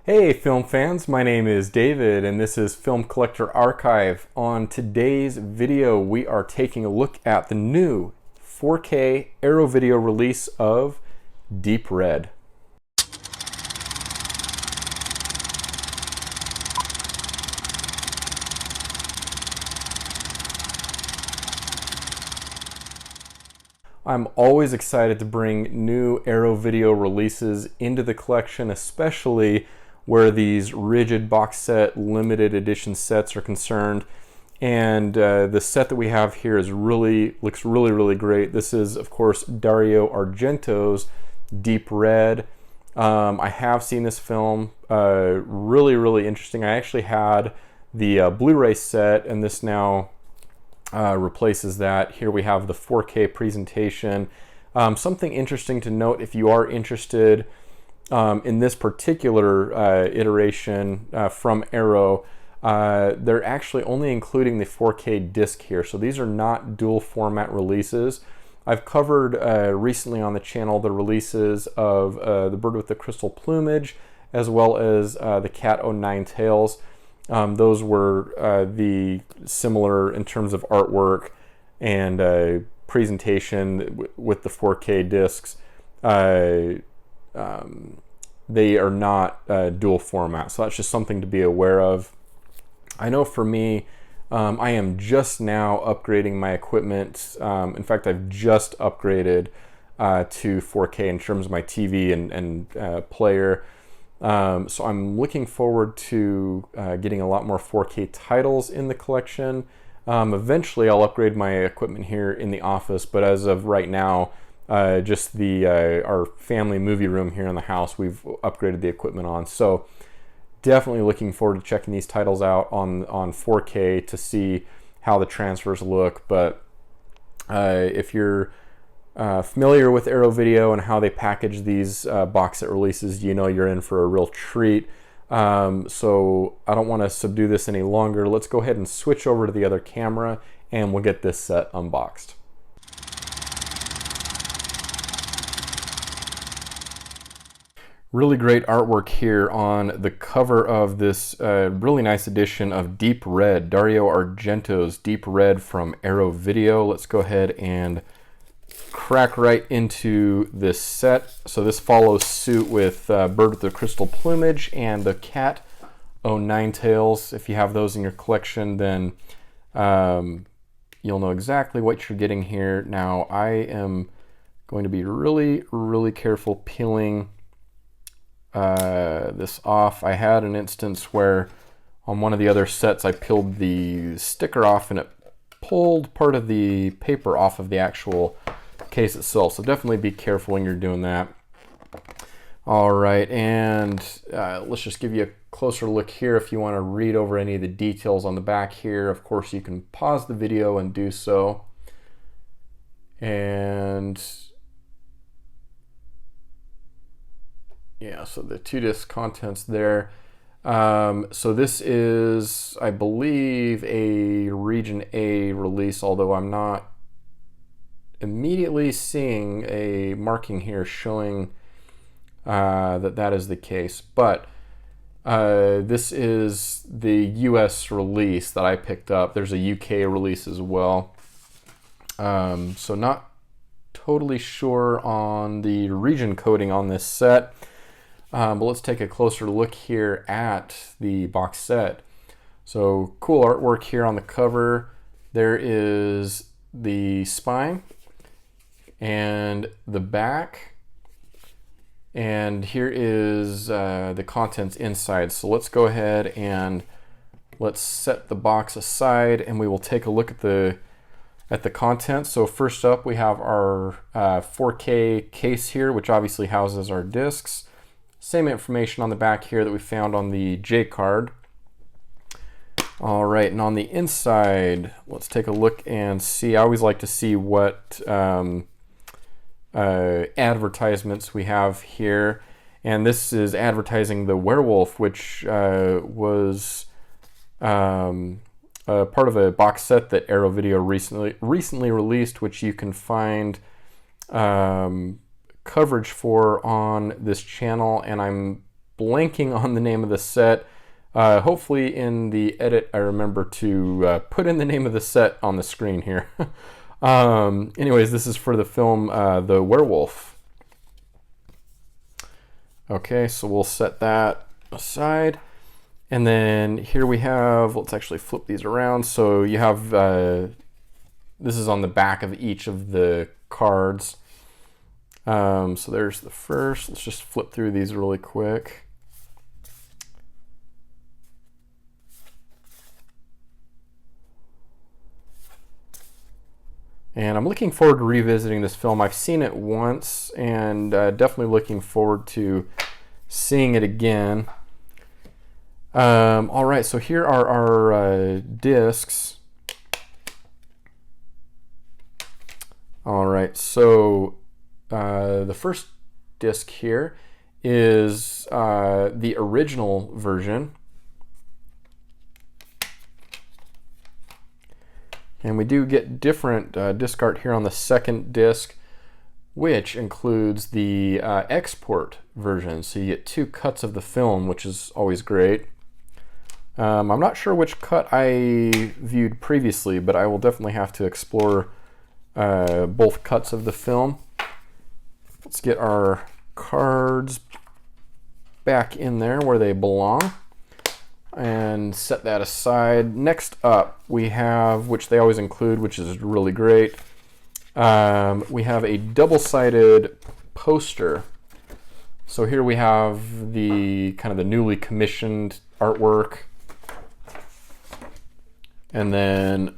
Hey film fans, my name is David and this is Film Collector Archive. On today's video we are taking a look at the new 4K Aero video release of Deep Red. I'm always excited to bring new Aero video releases into the collection, especially where these rigid box set limited edition sets are concerned. And the set that we have here looks really great. This is of course Dario Argento's Deep Red. I have seen this film, really interesting. I actually had the Blu-ray set, and this now replaces that. Here we have the 4K presentation. Something interesting to note if you are interested in this particular iteration from Aero, they're actually only including the 4K disc here, so these are not dual format releases. I've covered recently on the channel the releases of The Bird with the Crystal Plumage as well as the Cat O' Nine Tails. Those were the similar in terms of artwork and presentation with the 4K discs. They are not dual format, so that's just something to be aware of. I know for me, I am just now upgrading my equipment. In fact, I've just upgraded to 4K in terms of my TV and player. So I'm looking forward to getting a lot more 4K titles in the collection. Eventually I'll upgrade my equipment here in the office, but as of right now, just our family movie room here in the house, we've upgraded the equipment on. So definitely looking forward to checking these titles out on 4K to see how the transfers look. But if you're familiar with Aero Video and how they package these box set releases, you know you're in for a real treat. So I don't want to subdue this any longer. Let's go ahead and switch over to the other camera and we'll get this set unboxed. Really great artwork here on the cover of this really nice edition of Deep Red, Dario Argento's Deep Red from Aero Video. Let's go ahead and crack right into this set. So this follows suit with Bird with the Crystal Plumage and the Cat O' Nine Tails. If you have those in your collection, then you'll know exactly what you're getting here. Now I am going to be really careful peeling this off. I had an instance where on one of the other sets I peeled the sticker off and it pulled part of the paper off of the actual case itself, so definitely be careful when you're doing that. All right, and let's just give you a closer look here. If you want to read over any of the details on the back here, of course you can pause the video and do so. And yeah, so the 2-disc contents there. So this is, I believe, a Region A release, although I'm not immediately seeing a marking here showing that is the case. But this is the US release that I picked up. There's a UK release as well. So not totally sure on the region coding on this set. But let's take a closer look here at the box set. So cool artwork here on the cover. There is the spine and the back, and here is the contents inside. So let's go ahead and let's set the box aside and we will take a look at the contents. So first up we have our 4K case here, which obviously houses our discs. Same information on the back here that we found on the J card. All right, and on the inside, let's take a look and see. I always like to see what advertisements we have here. And this is advertising the Werewolf, which was part of a box set that Aero Video recently released, which you can find coverage for on this channel, and I'm blanking on the name of the set. Hopefully in the edit I remember to put in the name of the set on the screen here. Anyways, this is for the film The Werewolf. Okay, so we'll set that aside. And then here we have, let's actually flip these around. So you have, this is on the back of each of the cards. So there's the first. Let's just flip through these really quick. And I'm looking forward to revisiting this film. I've seen it once, and definitely looking forward to seeing it again. All right, so here are our discs. All right, so the first disc here is the original version. And we do get different disc art here on the second disc, which includes the export version. So you get 2 cuts of the film, which is always great. I'm not sure which cut I viewed previously, but I will definitely have to explore both cuts of the film. Let's get our cards back in there where they belong and set that aside. Next up, we have, which they always include, which is really great, we have a double-sided poster. So here we have the kind of the newly commissioned artwork, and then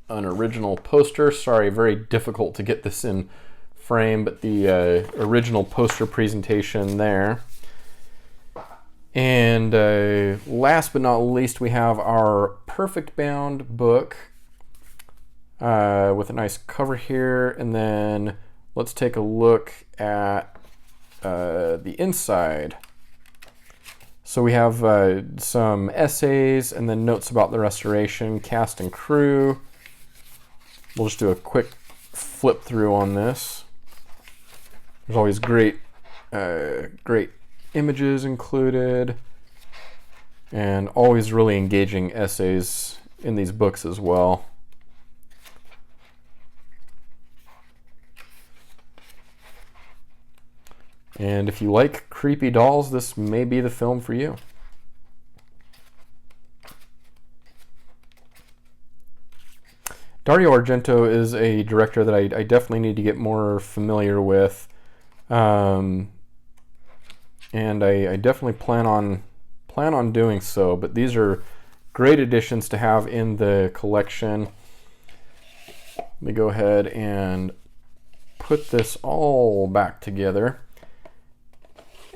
an original poster. Sorry, very difficult to get this in frame, but the original poster presentation there. And last but not least, we have our perfect bound book with a nice cover here. And then let's take a look at the inside. So we have some essays and then notes about the restoration, cast and crew. We'll just do a quick flip through on this. There's always great images included, and always really engaging essays in these books as well. And if you like creepy dolls, this may be the film for you. Dario Argento is a director that I definitely need to get more familiar with. And I definitely plan on doing so, but these are great additions to have in the collection. Let me go ahead and put this all back together.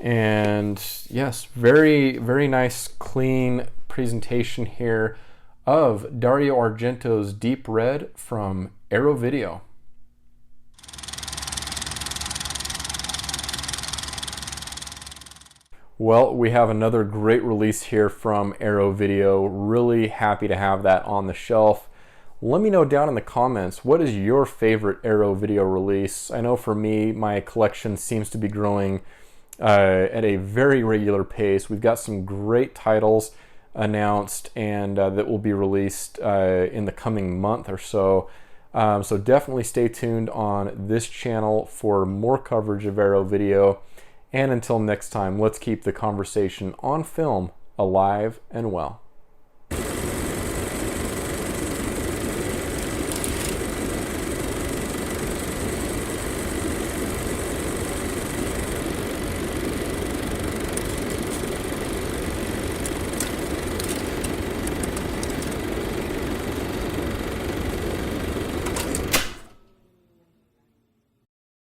And yes, very, very nice, clean presentation here of Dario Argento's Deep Red from Arrow Video. Well, we have another great release here from Arrow Video. Really happy to have that on the shelf. Let me know down in the comments, what is your favorite Arrow Video release? I know for me, my collection seems to be growing at a very regular pace. We've got some great titles announced and that will be released in the coming month or so. So definitely stay tuned on this channel for more coverage of Arrow Video. And until next time, let's keep the conversation on film alive and well.